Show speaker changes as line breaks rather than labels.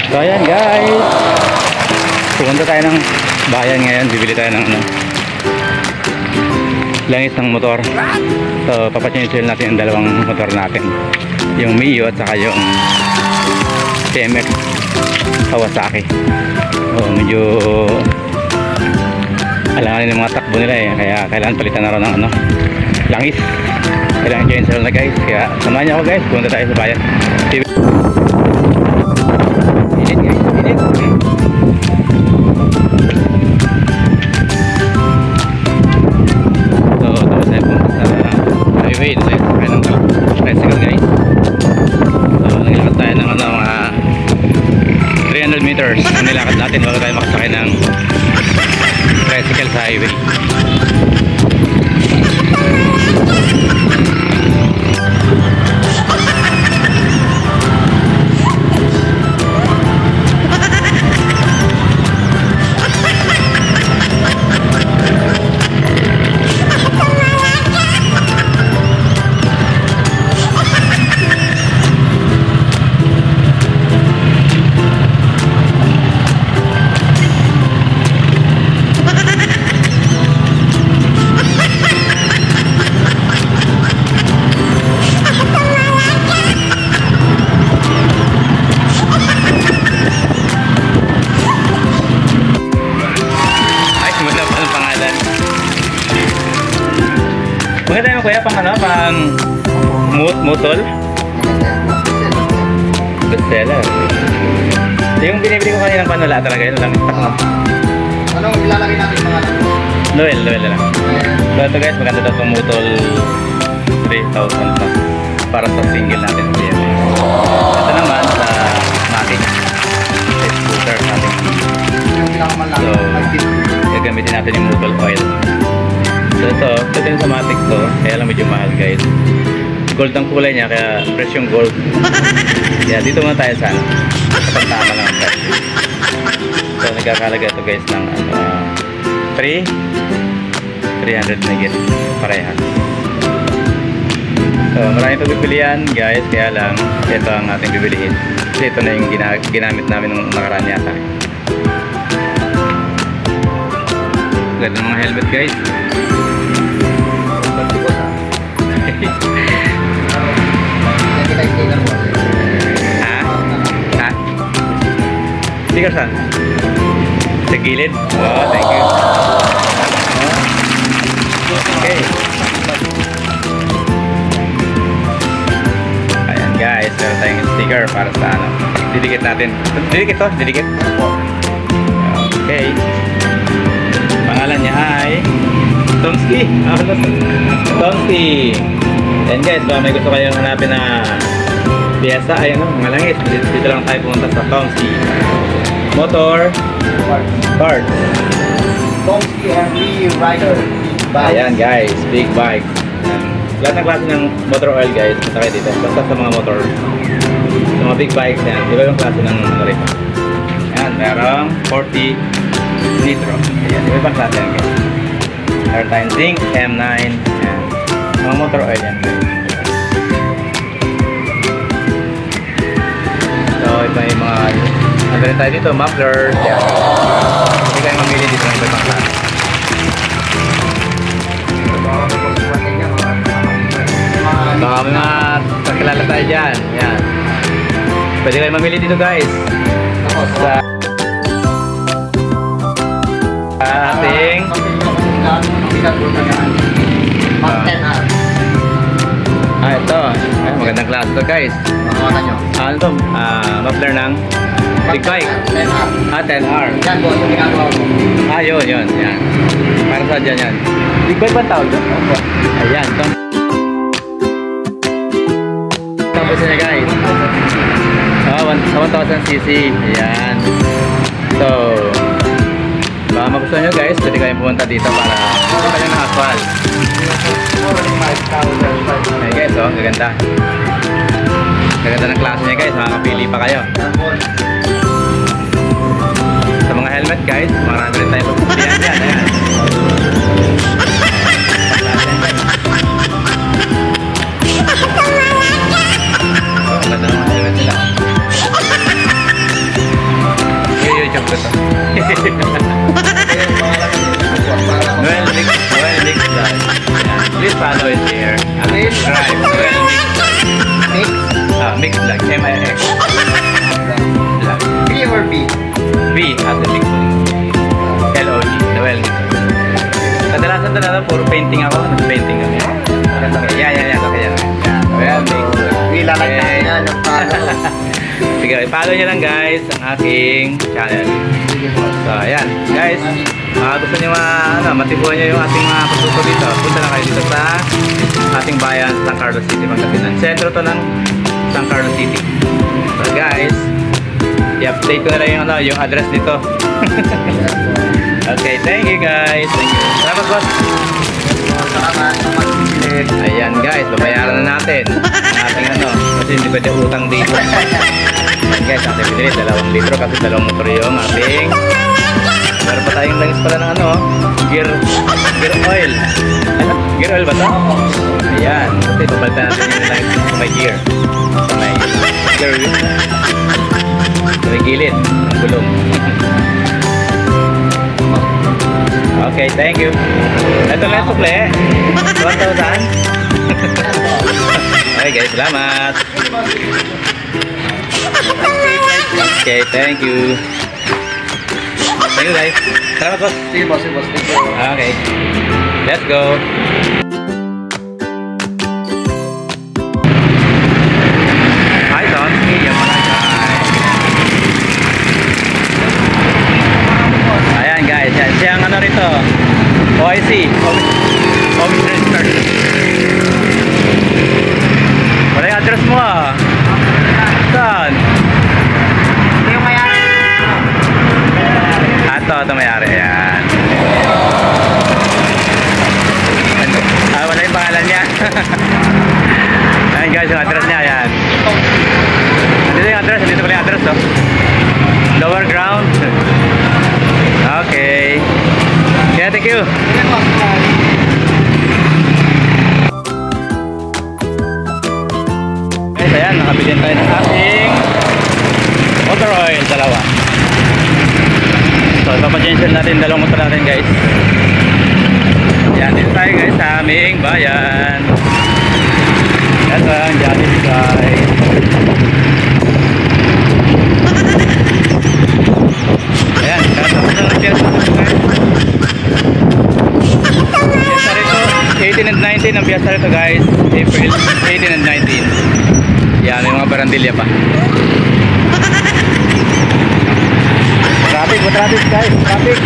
So ayan guys, pupunta tayo ng bayan ngayon. Bibili tayo ng langis ng motor. So papachinsil natin yung dalawang motor natin, yung Mio at saka yung TMX Kawasaki. So medyo alanganin yung mga takbo nila eh, kaya kailangan palitan na rin ng langis. Kailangan chainsaw na guys, kaya samahan niyo ako guys, pupunta tayo sa bayan. Init guys, init. So tapos tayo pumunta sa highway, tayo sakay ng tricycle guys. So naglalakad tayo ng mga 300 meters ang nilakad natin bago tayo makasakay ng tricycle sa highway. Maganda mo kuya pang pang mutol? Bestseller. Yung binibili ko kanina ng wala talaga yun lang.
Anong ilalagay natin mga
Noel na lang. So ito guys, maganda daw itong mutol 3,000 plus para sa single natin. Ito naman sa Matic scooter natin. So gagamitin natin yung mutol oil. So ito yung sa Matic to, kaya lang medyo mahal guys. Gold ang kulay niya, kaya fresh yung gold. Kaya dito muna tayo sa kapag tama lang ang price. So nagkakalaga ito guys ng 300 na git parehas. So maraming pagpipilian guys, kaya lang ito ang ating bibilihin. Kasi ito na yung ginamit namin nung nakaraan yata. Ganda ng mga helmet guys. Sticker saan? Sa gilid? Oh, thank you. Okay. Ayan guys, meron tayong sticker para sa didikit natin. Didikit to? Didikit? Okay. Pangalan niya ay Tomsky. Tomsky. Ayan guys, baka may gusto kayong hanapin na piyesa, ayan mga langis. Dito lang tayo pumunta sa Tomsky Motor Parts.
Tomsky MV Rider.
Ayan guys, big bike. Lahat ng klase ng motor oil guys, punta kayo dito. Basta sa mga motor, sa mga big bikes yan, iba yung klase ng rito. Ayan, merong 40 nitro. Ayan, iba yung klase yan guys. Meron tayong zinc, M9. Ayan, mga motor oil yan guys. So ito yung mga ano rin tayo dito, muffler. Ayan, hindi kayo mamili dito ng iba yung klase. Baka may mga kakilala tayo dyan. Ayan, pwede kayo mamili dito guys sa ating ito. Ay, magandang klase ito guys. Ano ito? Muffler ng big bike. 10R. Yun. Yan. Para sa dyan yan. Big bike ba tawag doon? Ayan. Tapos niya guys. 1,000cc. Ayan. So baka magustuhan nyo guys, pwede kayong pumunta dito para hindi kayo ng aswal. Ayan guys, oh, gaganda. Gaganda ng klase niya guys, makakapili pa kayo. Sa mga helmet guys, marami rin tayo pagpipilian dyan. Ayan. Oh, ganda ng mga helmet nila. Vlog. M-I-X. Vlog.
B or B?
V as in Victory. L-O-G. Noel. Kadalasan talaga, puro painting ako. Nag-painting kami. Yan. Okay, yan. Noel Victory.
Ilalagay natin yan ng follow.
Sige, i-follow nyo lang guys ang aking channel. So, ayan. Guys, gusto nyo matipuan nyo yung ating mga produkto dito. Punta na kayo dito sa ating bayan, San Carlos City, Pangasinan. Sentro to ng San Carlos City. So guys, i-update ko na lang yung address dito. Okay, thank you guys. Thank you. Salamat boss.
Salamat sa pag-ibig.
Ayan guys, babayaran na natin ang ating kasi hindi pwede utang dito. Ayan guys, ang ating pinili 2 litro kasi 2 motor yung ating. Meron pa tayong langis pala ng gear oil. Gear oil ba ito? Ayan, kasi papalitan natin yung langis sa may gear. Sa may gear wheel. Sa may gilid ng gulong. Okay, thank you. Ito lang yung sukle. 1,000. Okay guys, salamat. Okay, thank you. Thank you guys. Salamat boss.
Sige boss. Thank you.
Okay. Let's go. Hi Sonski, yung mga guys. Ayan guys, yan siyang rito. OIC, Office Register. Wala yung address mo Saan?
Ito yung mayari.
Ito mayari. Ayan. Wala yung pangalan niya. Ayan guys, yung address niya. Ayan. Dito yung address. Dito pala yung address. Lower ground. Okay. Yeah, thank you. Guys, ayan. Nakabilin tayo ng ating motor oil. 2. So, ipapagension natin 2 motor natin guys. Yan, dito tayo guys sa aming bayan. Yan lang, dyan dito guys. Ayan, katapos na ng piyasa dito guys. Piyasa rito, 18 and 19 ang piyasa rito guys. April 18 and 19. Yan, may mga barandilya pa. Traffic guys, traffic.